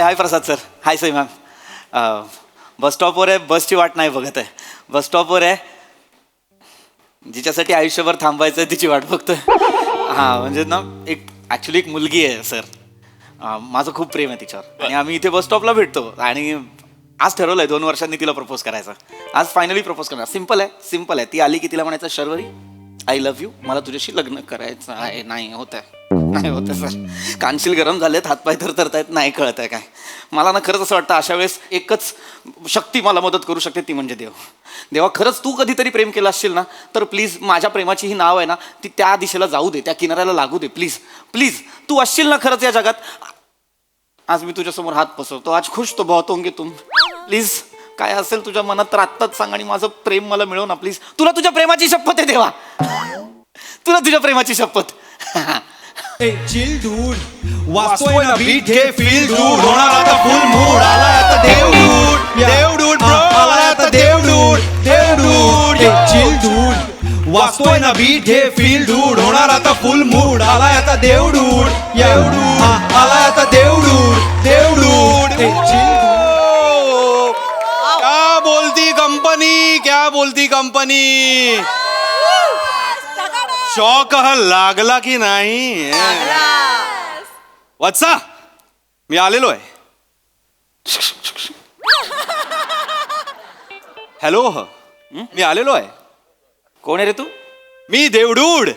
हाय प्रसाद sir. हाय Sai ma'am. बस स्टॉपवर आहे, बसची वाट नाही बघत आहे. बस स्टॉपवर आहे, जिच्यासाठी आयुष्यभर थांबायचं आहे तिची वाट बघतोय. हां म्हणजे ना एक ॲक्च्युली एक मुलगी आहे सर. माझं खूप प्रेम आहे तिच्यावर आणि आम्ही इथे बस स्टॉपला भेटतो आणि आज ठरवलं आहे 2 वर्षांनी तिला प्रपोज करायचं. आज फायनली प्रपोज करणार. सिम्पल आहे. ती आली की तिला म्हणायचं शर्वरी आय लव्ह यू, मला तुझ्याशी लग्न करायचं आहे. नाही होत सर. कानशील गरम झालेत, हातपाय थरथरतायत, नाही कळत आहे काय. मला ना खरंच असं वाटतं अशा वेळेस एकच शक्ती मला मदत करू शकते, ती म्हणजे देव. देवा खरंच तू कधीतरी प्रेम केलं असशील ना तर प्लीज माझ्या प्रेमाची ही नाव आहे ना ती त्या दिशेला जाऊ दे, त्या किनाऱ्याला लागू दे. प्लीज प्लीज तू असशील ना खरंच या जगात. आज मी तुझ्यासमोर हात पसरतो. आज खुश तो बहुत होंगे तुम. प्लीज काय असेल तुझ्या मनात तर आत्ताच सांग आणि माझं प्रेम मला मिळव ना प्लीज. तुला तुझ्या प्रेमाची शपथ आहे देवा, तुला तुझ्या प्रेमाची शपथ. चिल डूड वाचतोय ना बीट घे फील डूड होणार आता फुल मूड आलाय आता देव डूड आलाय आता देव डूड चिल डूड वाचतोय ना बीट घे फील डूड होणार आता फुल मूड आलाय आता देव डूड आलाय आता देव डूड चिल क्या बोलती कंपनी शॉक लागला की नाही. वत्सा मी आलेलो आहे. हॅलो मी आलेलो आहे. कोण आहे रे तू? मी देवडूड.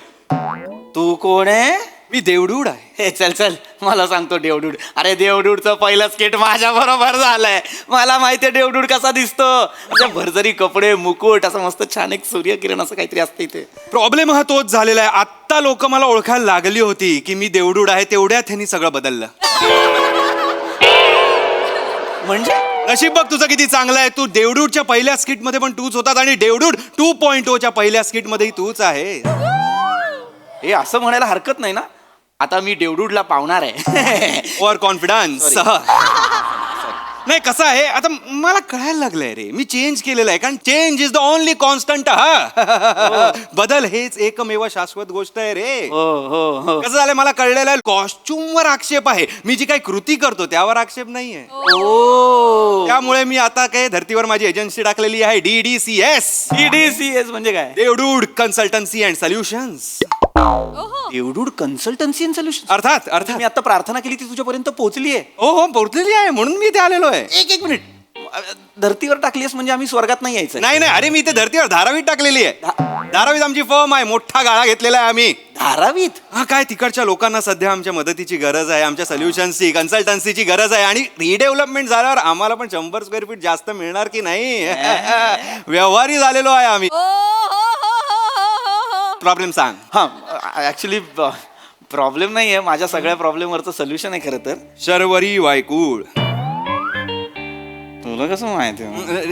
तू कोण आहे? मी देवडूड आहे. हे चल मला सांगतो देवडूड. अरे देवडूडचं पहिलं स्केट माझ्या बरोबर झालंय. मला माहितीये देवडूड कसा दिसतो. भरजरी कपडे, मुकुट, असं मस्त छान एक सूर्यकिरण असं काहीतरी असतं इथे. प्रॉब्लेम हा तोच झालेला आहे. आत्ता लोक मला ओळखायला लागली होती की मी देवडूड आहे, तेवढ्यात त्यांनी सगळं बदललं. म्हणजे नशीब बघ तुझं किती चांगलं आहे. तू देवडूडच्या पहिल्या स्किट मध्ये पण तूच होतात आणि देवडूड 2.0च्या पहिल्या स्किट मध्येही तूच आहे. हे असं म्हणायला हरकत नाही ना. आता मी देवडूडला पावणार आहे. Over confidence. नाही कसं आहे आता मला कळायला लागलंय रे, मी चेंज केलेलं आहे. कारण change is the only constant. बदल हेच एकमेव शाश्वत गोष्ट आहे रे. हो कसं झालंय मला कळलेलं आहे, कॉस्ट्युम वर आक्षेप आहे, मी जी काही कृती करतो त्यावर आक्षेप नाहीये. त्यामुळे मी आता काय धर्तीवर माझी एजन्सी टाकलेली आहे DDCS. म्हणजे काय? Devdude consultancy and solutions. Devdude consultancy and solution. अर्थात मी आता प्रार्थना केली ती तुझ्यापर्यंत पोहोचली आहे. हो पोहोचलेली आहे म्हणून मी इथे आलेलो आहे. एक मिनिट. धर्तीवर टाकलीस म्हणजे आम्ही स्वर्गात नाही यायचं? नाही अरे मी इथे धर्तीवर धारावीत टाकलेली आहे. धारावीत आमची फर्म आहे, मोठा गाळा घेतलेला आहे आम्ही. धारावीत? हा काय तिकडच्या लोकांना सध्या आमच्या मदतीची गरज आहे, आमच्या सोल्युशन्सची कन्सल्टन्सीची गरज आहे आणि रिडेव्हलपमेंट झाल्यावर आम्हाला पण 100 स्क्वेअर फीट जास्त मिळणार की नाही. व्यवहारी झालेलो आहे आम्ही. प्रॉब्लेम सांग. हा ऍक्च्युली प्रॉब्लेम नाही आहे, माझ्या सगळ्या प्रॉब्लेमवरचं सोल्युशन आहे खरं तर. शर्वरी वायकूळ. तुला कसं माहिती?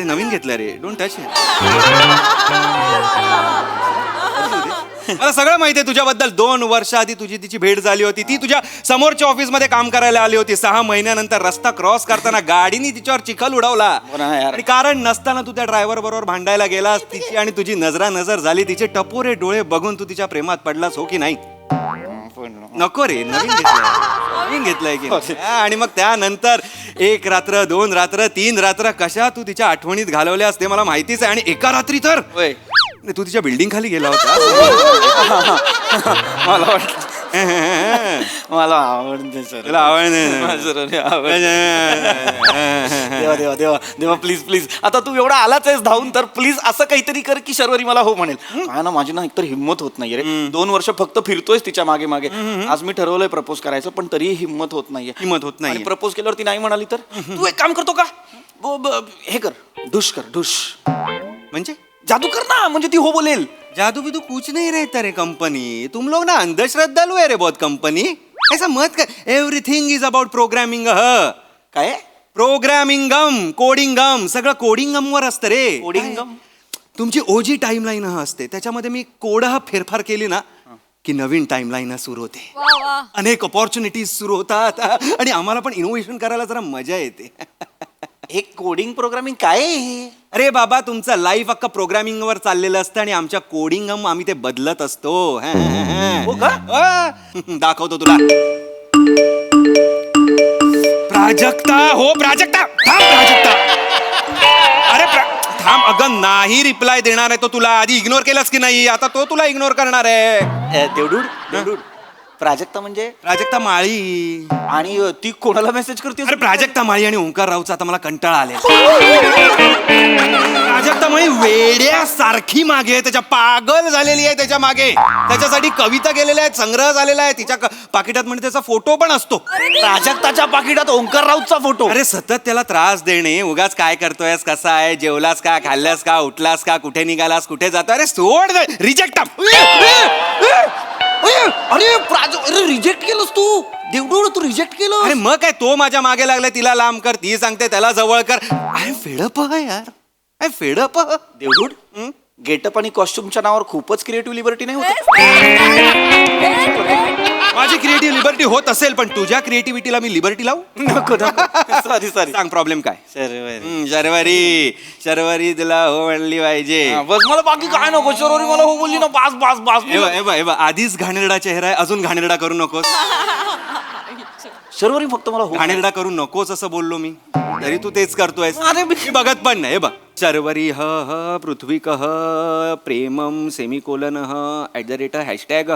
नवीन घेतलं रे, डोंट टच. मला सगळं माहिती आहे तुझ्याबद्दल. 2 वर्षाआधी तुझी तिची भेट झाली होती. ती तुझ्या समोरच्या ऑफिस मध्ये काम करायला आली होती. 6 महिन्यानंतर रस्ता क्रॉस करताना गाडीने तिच्यावर चिखल उडवला आणि कारण नसताना तू त्या ड्रायव्हर बरोबर भांडायला गेलास. तिची आणि तुझी नजरानजर झाली. तिचे टपोरे डोळे बघून तू तिच्या प्रेमात पडलास, हो की नाही? नको रे, नवीन घेतलंय की. आणि मग त्यानंतर 1 रात्र 2 रात्र 3 रात्र कशा तू तिच्या आठवणीत घालवल्यास ते मला माहितीच आहे. आणि एका रात्री तर तू तिच्या बिल्डिंग खाली गेला होता. मला आवडते सर. तुला देवा प्लीज आता तू एवढा आलाच आहेस धावून तर प्लीज असं काहीतरी कर की शर्वरी मला हो म्हणेल. काय ना माझी ना एकतर हिंमत होत नाहीये रे. 2 वर्ष फक्त फिरतोयस तिच्या मागे मागे. आज मी ठरवलंय प्रपोज करायचं पण तरीही हिंमत होत नाहीये. प्रपोज केल्यावर ती नाही म्हणाली तर तू एक काम करतो का? हे कर, ढुश कर. ढुश म्हणजे जादू कर ना, म्हणजे ती हो बोलेल. जादू बिदू कुछ नहीं रहता रे कंपनी. तुम लोग ना अंधश्रद्धालु है रे बहुत कंपनी. ऐसा मत कर. Everything is about programming. काय? प्रोग्रामिंगम, कोडिंगम, सगळं कोडिंगम वर असतं रे. कोडिंगम? तुमची ओजी टाइमलाईन असते, त्याच्यामध्ये मी फेरफार केली ना की नवीन टाइमलाईन सुरू होते. अनेक अपॉर्च्युनिटीज सुरू होतात आणि आम्हाला पण इनोव्हेशन करायला जरा मजा येते. हे कोडिंग प्रोग्रामिंग काय आहे? अरे बाबा तुमचं लाईफ अख्खा प्रोग्रामिंग वर चाललेलं असतं आणि आमच्या कोडिंग आम्ही ते बदलत असतो. हो का? दाखवतो तुला. प्राजक्ता हो प्राजक्ता थांब प्राजक्ता अरे थांब अगं नाही रिप्लाय देणार आहे तो तुला आधी इग्नोर केलास की नाही आता तो तुला इग्नोर करणार आहे देवडूड प्राजक्ता म्हणजे प्राजक्ता माळी आणि ती कोणाला मेसेज करते अरे प्राजक्ता माळी आणि ओंकार राऊचा आता मला कंटाळा आले प्राजक्ता माळी वेड्यासारखी मागे आहे त्याच्या पागल झालेली आहे त्याच्या मागे त्याच्यासाठी कविता गेलेल्या आहेत संग्रह झालेला आहे तिच्या पाकिटात म्हणजे त्याचा फोटो पण असतो प्राजक्ताच्या पाकिटात ओंकार राऊतचा फोटो. अरे सतत त्याला त्रास देणे उगाच काय करतोयस कसा आहे जेवलास का खाल्लास का उठलास का कुठे निघालास कुठे जातो अरे सोड रिजेक्ट अरे रिजेक्ट केलंस तू देवडूड तू रिजेक्ट केलं. अरे मग काय तो माझ्या मागे लागलाय तिला लांब कर ती सांगते त्याला जवळ कर आय फेडअप यार आय फेडअप देवडूड गेटअप आणि कॉस्ट्युमच्या नावावर खूपच क्रिएटिव्ह लिबर्टी नाही होत. माझी क्रिएटिव्ह लिबर्टी होत असेल पण तुझ्या क्रिएटिव्हिटीला मी लिबर्टी लावू नको सॉरी सांग प्रॉब्लेम काय सर शर्वरी तुला हो म्हणली पाहिजे बस मला बाकी काय नको शर्वरी मला हो बोलली ना बास बास बास आधीच घाणेरडा चेहरा आहे अजून घाणेरडा करू नकोस शर्वरी फक्त मला हो घाणेरडा करू नकोस असं बोललो मी तरी तू तेच करतोय अरे मी बघत पण नाही बघ शर्वरी ह ह पृथ्वी कह Premam semicolon @ hashtag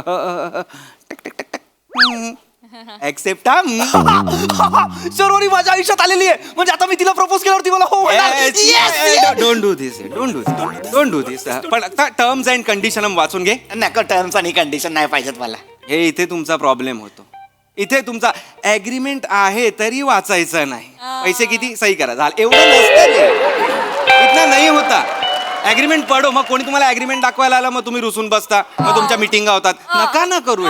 accept Sharvari माझ्या आयुष्यात आलेली आहे म्हणजे आता मी तिला प्रपोज केल्यावरती मला हो डोंट डू दिस पण टर्म्स अँड कंडिशन वाचून घे नका टर्म्स आणि कंडिशन नाही पाहिजेत मला. हे इथे तुमचा प्रॉब्लेम होतो इथे तुमचा ऍग्रीमेंट आहे तरी वाचायचं नाही पैसे किती सही करा झालं एवढं नसतं इतना नाही होता ऍग्रीमेंट पडो मग कोणी तुम्हाला ऍग्रीमेंट दाखवायला आलं मग तुम्ही रुसून बसता मग तुमच्या मिटिंगा होतात नका ना करू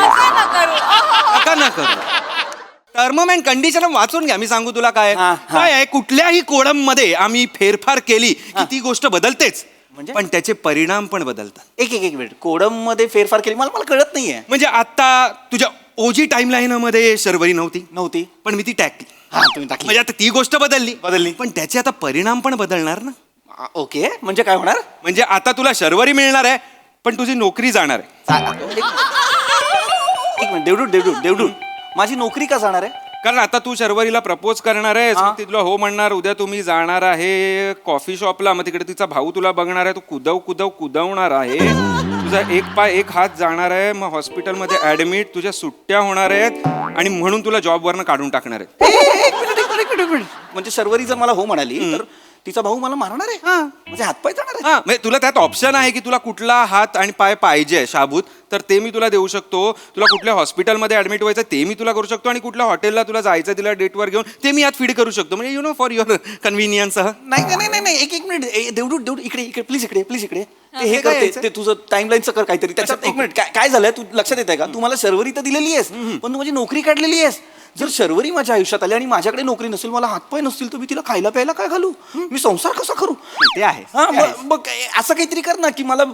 टर्म अँड कंडिशन वाचून घ्या मी सांगू तुला काय काय आहे कुठल्याही कोडम मध्ये आम्ही फेरफार केली की ती गोष्ट बदलतेच म्हणजे पण त्याचे परिणाम पण बदलतात एक मिनिट कोडम मध्ये फेरफार केली मला कळत नाहीये. म्हणजे आता तुझ्या ओजी टाइमलाईन मध्ये शर्वरी नव्हती पण मी ती टाकली तुम्ही टाकली म्हणजे आता ती गोष्ट बदलली पण त्याचे आता परिणाम पण बदलणार ना. ओके म्हणजे काय होणार म्हणजे आता तुला शर्वरी मिळणार आहे पण तुझी नोकरी जाणार आहे. एक मिनिट देवडूड माझी नोकरी का जाणार आहे कारण आता तू शर्वरीला प्रपोज करणार आहे ती तुला हो म्हणणार उद्या तुम्ही जाणार आहे कॉफी शॉपला मग तिकडे तिचा भाऊ तुला बघणार आहे तू कुदवणार आहे तुझा एक पाय एक हात जाणार आहे मग हॉस्पिटलमध्ये ऍडमिट तुझ्या सुट्ट्या होणार आहेत आणि म्हणून तुला जॉबवरनं काढून टाकणार आहेत. म्हणजे शर्वरी जर मला हो म्हणाली तर तिचा भाऊ मला मारणार आहे म्हणजे हातपाय जाणार आहे. म्हणजे तुला त्यात ऑप्शन आहे की तुला कुठला हात आणि पाय पाहिजे शाबूत तर ते मी तुला देऊ शकतो तुला कुठल्या हॉस्पिटलमध्ये ऍडमिट व्हायचं ते मी तुला करू शकतो आणि कुठल्या हॉटेलला तुला जायचं तिला डेटवर घेऊन ते मी यात फीड करू शकतो म्हणजे you know for your convenience. नाही एक मिनिट देवडूड इकडे प्लीज इकडे हे करते ते तुझं टाइमलाईनचं कर काहीतरी त्याच्यात. एक मिनिट काय झालंय तू लक्षात येत आहे का तू मला शर्वरी तर दिलेली आहेस पण तू माझी नोकरी काढलेली आहेस. जर शर्वरी माझ्या आयुष्यात आली आणि माझ्याकडे नोकरी नसेल मला हातपाय नसतील तर मी तिला खायला प्यायला काय घालू मी संसार कसा करू ते आहे मग असं काहीतरी कर ना की मला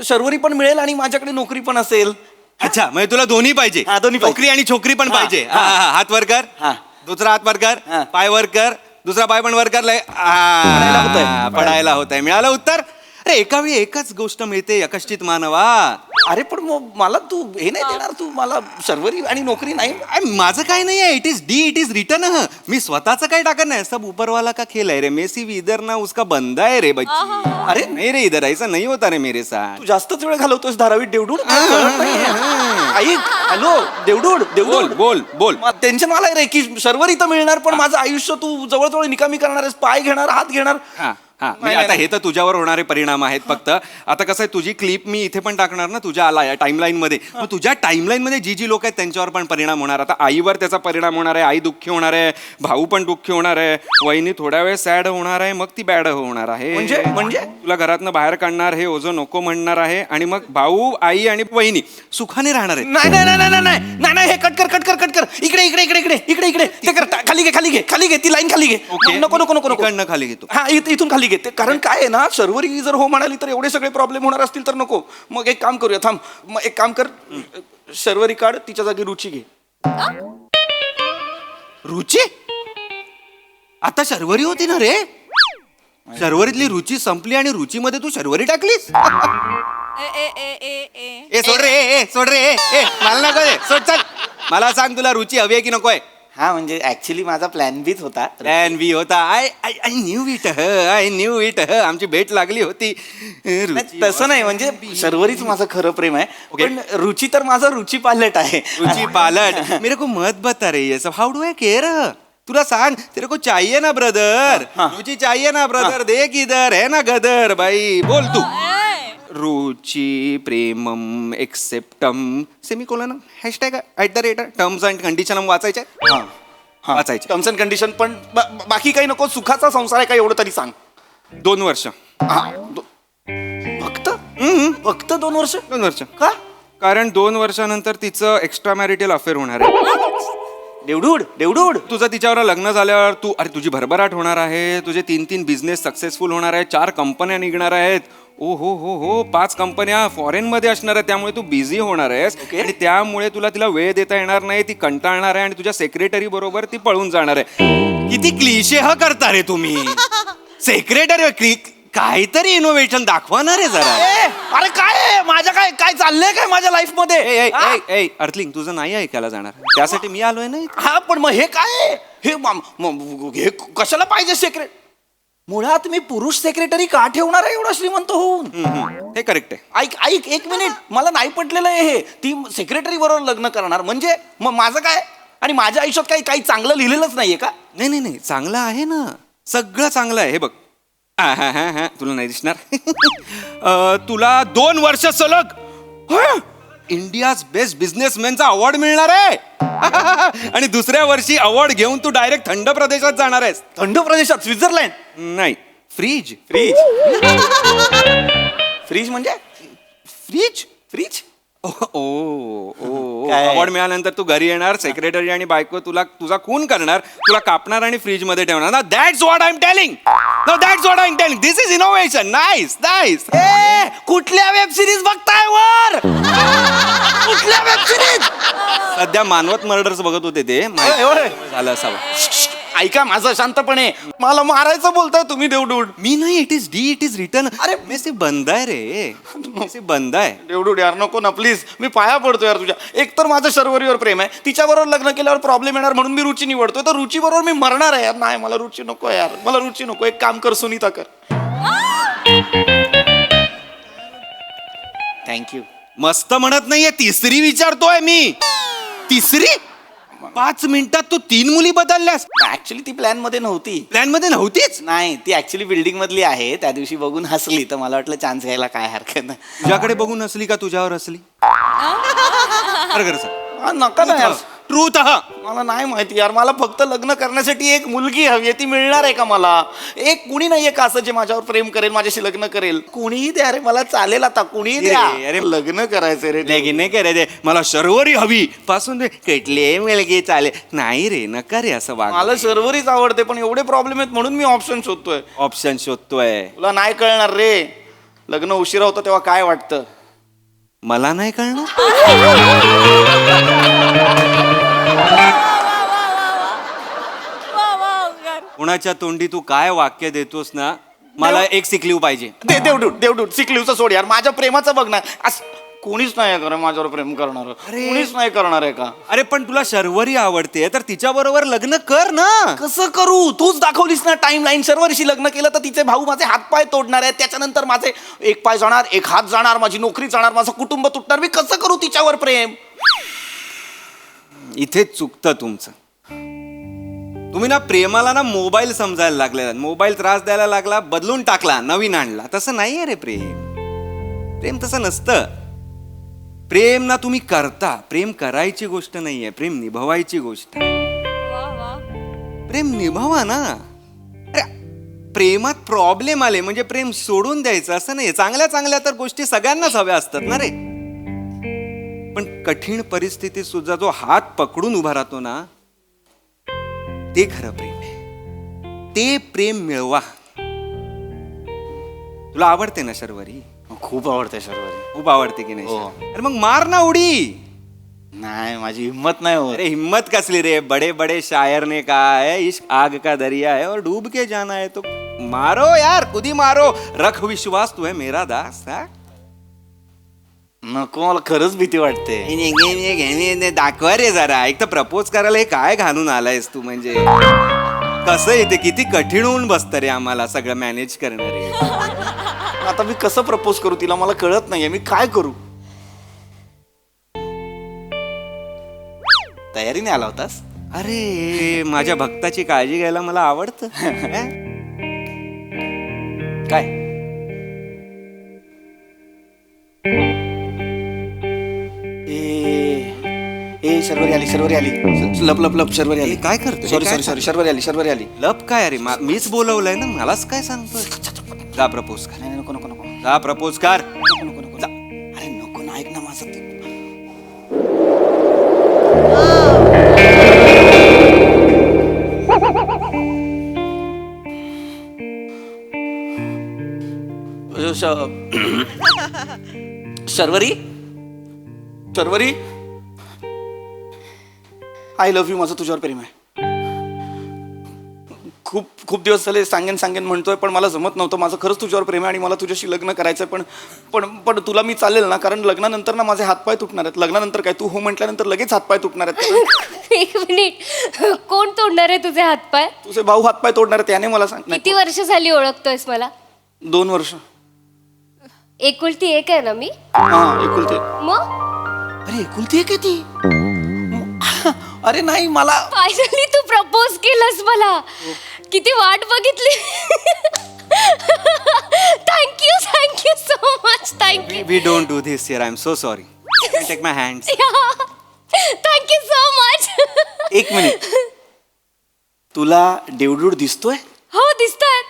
शर्वरी पण मिळेल आणि माझ्याकडे नोकरी पण असेल. अच्छा म्हणजे तुला दोन्ही पाहिजे नोकरी आणि छोकरी पण पाहिजे हात वर कर दुसरा हात वर कर पाय वर कर दुसरा पाय पण वर कर पडायला होत आहे मिळालं उत्तर. अरे एका वेळी एकच गोष्ट मिळते यकश्चित मानवा. अरे पण मग मला तू हे नाही देणार तू मला शर्वरी आणि नोकरी नाही. माझं काय नाही आहे इट इज रिटर्न मी स्वतःचं काय टाकत नाही सब ऊपरवाला का खेल आहे रे मेसी इधर ना उसका बंदा है रे बच्ची. अरे नाही रे इधर ऐसा नहीं होता रे मेरे साथ. तू जास्तच वेळ घालवतोस धारावीत देवडूड. ऐक हॅलो देवडूड बोल टेन्शन मला रे की शर्वरी तर मिळणार पण माझं आयुष्य तू जवळ निकामी करणार आहेस पाय घेणार हात घेणार. आता हे तर तुझ्यावर होणारे परिणाम आहेत फक्त. आता कसं आहे तुझी क्लिप मी इथे पण टाकणार ना तुझ्या आला या टाइमलाईन मध्ये मग तुझ्या टाइमलाईन मध्ये जी लोक आहेत त्यांच्यावर पण परिणाम होणार. आता आईवर त्याचा परिणाम होणार आहे आई दुःखी होणार आहे भाऊ पण दुःखी होणार आहे वहिनी थोड्या वेळ सॅड होणार आहे मग ती बॅड होणार आहे म्हणजे तुला घरातनं बाहेर काढणार हे ओझं नको म्हणणार आहे आणि मग भाऊ आई आणि वहिनी सुखाने राहणार आहे. नाही हे कट कर इकडे ते कर खाली घे ती लाईन खाली घे. नको खाली घेतो हा इथून खाली घेते कारण काय आहे ना शर्वरी जर हो म्हणाली तर एवढे सगळे प्रॉब्लेम होणार असतील तर नको. मग एक काम करूया थांब मग एक काम कर शर्वरी काढ तिच्या जागी रुची घे. रुची आता शर्वरी होती ना रे शर्वरीतली रुची संपली आणि रुचीमध्ये तू शर्वरी टाकलीस. सोड रे मला नको सोड चल मला सांग तुला रुची हवी आहे की नको आहे. हा म्हणजे ऍक्च्युली माझा प्लॅन बीच होता. प्लॅन बी होता. I I knew it I knew it आमची भेट लागली होती. नाही, तसं नाही म्हणजे शर्वरीच माझं खरं प्रेम आहे. पण रुची तर माझा रुची पालट आहे. रुचि पालट मेरे को मत बता रही है सब. हाउ डू आई केयर? तुला सांग, तेरे को चाहिए ना ब्रदर? रुचि चाहिए ना ब्रदर? देख इधर है ना गदर. भाई बोल तू. रुचि प्रेमम एक्सेप्टम semicolon hashtag @ terms and condition वाचायचे. वाचायचे. Terms and condition. पण बाकी काही नको. सुखाचा संसार आहे का एवढं तरी सांग. 2 वर्ष. फक्त फक्त 2 वर्ष. 2 वर्ष का? कारण 2 वर्षानंतर तिचं एक्स्ट्रा मॅरिटल अफेअर होणार आहे. देवडूड. तुझं तिच्यावर लग्न झाल्यावर तुझी भरभराट होणार आहे. तुझे 3 बिझनेस सक्सेसफुल होणार आहे. 4 कंपन्या निघणार आहेत. ओ हो 5 कंपन्या फॉरेन मध्ये असणार आहेत. त्यामुळे तू बिझी होणार आहेस आणि त्यामुळे तुला तिला वेळ देता येणार नाही. ती कंटाळणार आहे आणि तुझ्या सेक्रेटरी बरोबर ती पळून जाणार आहे. किती क्लिशे करता रे तुम्ही. सेक्रेटरी काहीतरी इनोव्हेशन दाखवणार आहे जरा. अरे काय माझ्या काय चाललंय काय माझ्या लाईफ मध्ये. अर्थलिंग तुझं नाही ऐकायला जाणार. त्यासाठी मी आलोय ना. हा पण मग हे काय हे कशाला पाहिजे सेक्रेट. मुळात मी पुरुष सेक्रेटरी का ठेवणार आहे एवढा श्रीमंत होऊन. हे करेक्ट आहे. ऐक 1 मिनिट. मला नाही पटलेलं आहे हे. ती सेक्रेटरी बरोबर लग्न करणार म्हणजे मग माझं काय. आणि माझ्या आयुष्यात काही चांगलं लिहिलेलंच नाहीये का. नाही चांगलं आहे ना. सगळं चांगलं आहे. हे बघ तुला नाही दिसणार. तुला 2 वर्ष सलग इंडियाज बेस्ट बिझनेसमॅनचा अवॉर्ड मिळणार आहे. आणि दुसऱ्या वर्षी अवॉर्ड घेऊन तू डायरेक्ट थंड प्रदेशात जाणार आहेस. थंड प्रदेशात? स्वित्झर्लंड? नाही, फ्रीज. फ्रीज म्हणजे फ्रीज. अवॉर्ड मिळाल्यानंतर तू घरी येणार. सेक्रेटरी आणि बायको तुझा खून करणार. तुला कापणार आणि फ्रीज मध्ये ठेवणार. ना that's what I am telling. This is innovation. Nice. कुठल्या वेब सिरीज बघताय वर. कुठल्या वेब सिरीज. सध्या मानवत मर्डर्स बघत होते ते. झालं असावं. ऐका माझं शांतपणे. मला मारायचं बोलताय तुम्ही देवडूड. मी नाही. It is return. अरे मेसे बंद आहे रे. मेसे बंद आहे. देवडूड यार नको ना प्लीज. मी पाया पडतो यार तुझ्या. एक तर माझं शर्वरीवर प्रेम आहे. तिच्याबरोबर लग्न केल्यावर प्रॉब्लेम येणार म्हणून मी रुची निवडतोय. तर रुची बरोबर मी मरणार आहे यार. नाही मला रुची नको यार. मला रुची नको. एक काम कर सुनीता कर. थँक्यू. मस्त म्हणत नाहीये. तिसरी विचारतोय मी. तिसरी 5 मिनिटात तू 3 मुली बदलल्यास. ऍक्च्युली ती प्लॅन मध्ये नव्हती. प्लॅन मध्ये नव्हतीच. नाही ती ऍक्च्युली बिल्डिंग मधली आहे. त्या दिवशी बघून हसली तर मला वाटलं चान्स घ्यायला काय हरकत नाही. तुझ्याकडे बघून हसली का तुझ्यावर हसली. नका ना यार. ट्रूथ. मला नाही माहिती यार. मला फक्त लग्न करण्यासाठी एक मुलगी हवी. ती मिळणार आहे का मला. एक कुणी नाहीये का असं जे माझ्यावर प्रेम करेल, माझ्याशी लग्न करेल. कुणीही द्या रे मला चालेल. आता कुणीही द्या. अरे लग्न करायचं रे. नाही करायचे. मला शर्वरी हवी पासून दे. कुठले मुलगी चालेल. नाही रे नका रे असं वाग. मला शर्वरीच आवडते पण एवढे प्रॉब्लेम आहेत म्हणून मी ऑप्शन शोधतोय. तुला नाही कळणार रे. लग्न उशिरा होतं तेव्हा काय वाटतं. मला नाही कळणार. कुणाच्या तोंडी तू काय वाक्य देतोस ना. मला एक सिकलीव पाहिजे. देवडूड सिकलीवचं सोड यार. माझ्या प्रेमाचं बघ ना. कोणीच नाही का माझ्यावर प्रेम करणार. कोणीच नाही करणार आहे का. अरे पण तुला शर्वरी आवडते तर तिच्या बरोबर लग्न कर ना. कसं करू. तूच दाखवलीस ना टाइम लाईन. शर्वरीशी लग्न केलं तर तिचे भाऊ माझे हातपाय तोडणार आहेत. त्याच्यानंतर माझे एक पाय जाणार, एक हात जाणार, माझी नोकरी जाणार, माझं कुटुंब तुटणार. मी कसं करू तिच्यावर प्रेम. इथेच चुकतं तुमचं. तुम्ही ना प्रेमाला ना मोबाईल समजायला लागले. मोबाईल त्रास द्यायला लागला, बदलून टाकला, नवीन आणला. तसं नाहीये रे प्रेम तसं नसतं. प्रेम ना तुम्ही करता. प्रेम करायची गोष्ट नाहीये. प्रेम निभवायची गोष्ट. प्रेम निभावा ना. अरे प्रेमात प्रॉब्लेम आले म्हणजे प्रेम सोडून द्यायचं असं नाही. चांगल्या तर गोष्टी सगळ्यांनाच हव्या असतात ना रे. पण कठीण परिस्थितीत सुद्धा जो हात पकडून उभा राहतो ना ते खरं प्रेम आहे. ते प्रेम मिळवा. तुला आवडते ना शर्वरी. खूप आवडते शर्वरी. खूप आवडते की नाही. अरे मग मार ना उडी. नाही माझी हिम्मत नाही होत. अरे हिम्मत कसली रे. बड़े बड़े शायर ने कहा है इश्क आग का दरिया है और डूब के जाना है तो मारो यार. खुदी मारो. रख विश्वास तू है मेरा दास. नको, मला खरंच भीती वाटते. दाखवा रे जरा. एक तर प्रपोज करायला हे काय घालून आलायस तू? म्हणजे कसं येते, किती कठीण होऊन बसतं रे आम्हाला सगळं मॅनेज करणं रे. आता मी कसं प्रपोज करू तिला, मला कळत नाहीये मी काय करू. तयारीने आला होतास? अरे माझ्या भक्ताची काळजी घ्यायला मला आवडतं. काय ए शर्वरी आली, शर्वरी आली. लप लप लप, शर्वरी आली. काय करतोय? सॉरी सॉरी सॉरी, शर्वरी आली, शर्वरी आली. लप काय? अरे मीच बोलवलंय ना, मलाच काय सांगतोय? जा प्रपोज कर. नाही नको नको नको जा प्रपोज कर. नको नको नको जा. अरे नको ना, ऐक ना माझं ते. Sharvari, Sharvari, I love you. माझं तुझ्यावर प्रेम आहे. खूप खूप दिवस झाले सांगेन सांगेन म्हणतोय, पण मला जमत नव्हतं. माझं खरंच तुझ्यावर प्रेम आहे आणि मला तुझ्याशी लग्न करायचं आहे. पण तुला मी चालेल ना? कारण लग्नानंतर ना माझे हातपाय तुटणार आहेत. लग्नानंतर काय, तू हो म्हटल्यानंतर लगेच हातपाय तुटणार आहेत. एक मिनिट, कोण तोडणार आहे तुझे हातपाय? तुझे भाऊ हातपाय तोडणार आहेत, त्याने मला सांग. किती वर्ष झाली ओळखतोयस मला? 2 वर्ष. एकुलती एक आहे ना मी? हा, एकुलते. मग अरे एकुलती एक आहे ती? अरे नाही, मला फायनली तू प्रपोज केलंस मला. किती वाट बघितली. Thank you so much. Thank you. We don't do this here. I am so sorry. Take my hands. Thank you so much. एक मिनिट, तुला देवडूड दिसतोय? हो दिसतोय.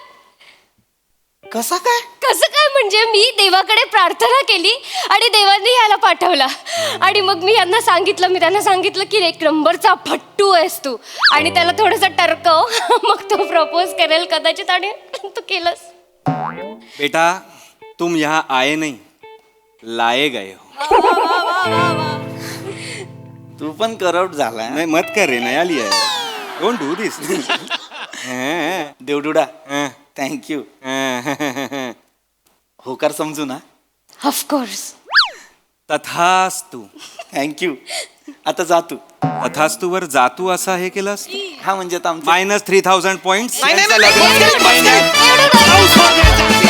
कसा काय? कसं काय म्हणजे, मी देवाकडे प्रार्थना केली आणि देवाने याला पाठवला. आणि मग मी त्यांना सांगितलं की एक नंबरचा फट्टू आहेस तू, आणि त्याला थोडंसं टरकव. मग तो प्रपोज करेल कदाचित, आणि तू केलंस. बेटा तुम यहाँ आए नहीं, लाए गए हो. तू पण करप्ट झालाय. नाही मत कर रे, नया लिया है. Don't do this. देवडुडा, थँक्यू. होकार समजू ना? ऑफकोर्स. तथास्तु. थँक्यू. आता जा तू. तथास्तु वर जातू असा हे केलंस. हा म्हणजे आता आमचं -3000 पॉइंट्स. नाही, नाही, नाही, नाही, नाही, नाही, नाही, नाही, नाही, नाही, नाही, नाही, नाही,